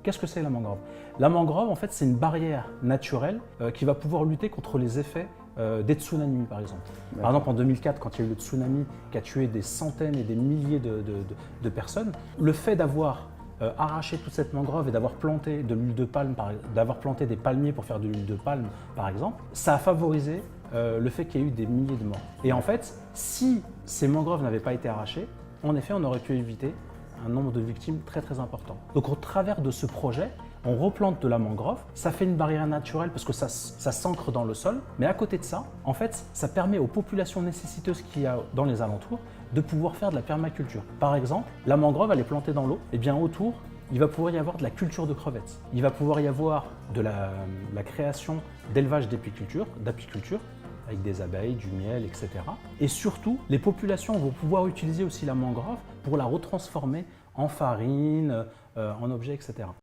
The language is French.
Qu'est-ce que c'est la mangrove? La mangrove, en fait, c'est une barrière naturelle qui va pouvoir lutter contre les effets des tsunamis, par exemple. Par exemple, en 2004, quand il y a eu le tsunami qui a tué des centaines et des milliers de personnes, le fait d'avoir arraché toute cette mangrove et d'avoir planté de l'huile de palme, d'avoir planté des palmiers pour faire de l'huile de palme, par exemple, ça a favorisé le fait qu'il y ait eu des milliers de morts. Et en fait, si ces mangroves n'avaient pas été arrachées, en effet, on aurait pu éviter un nombre de victimes très très important. Donc au travers de ce projet, on replante de la mangrove, ça fait une barrière naturelle parce que ça s'ancre dans le sol, mais à côté de ça, en fait, ça permet aux populations nécessiteuses qu'il y a dans les alentours de pouvoir faire de la permaculture. Par exemple, la mangrove, elle est plantée dans l'eau, et bien autour, il va pouvoir y avoir de la culture de crevettes. Il va pouvoir y avoir de la création d'élevage d'apiculture, avec des abeilles, du miel, etc. Et surtout, les populations vont pouvoir utiliser aussi la mangrove pour la retransformer en farine, en objets, etc.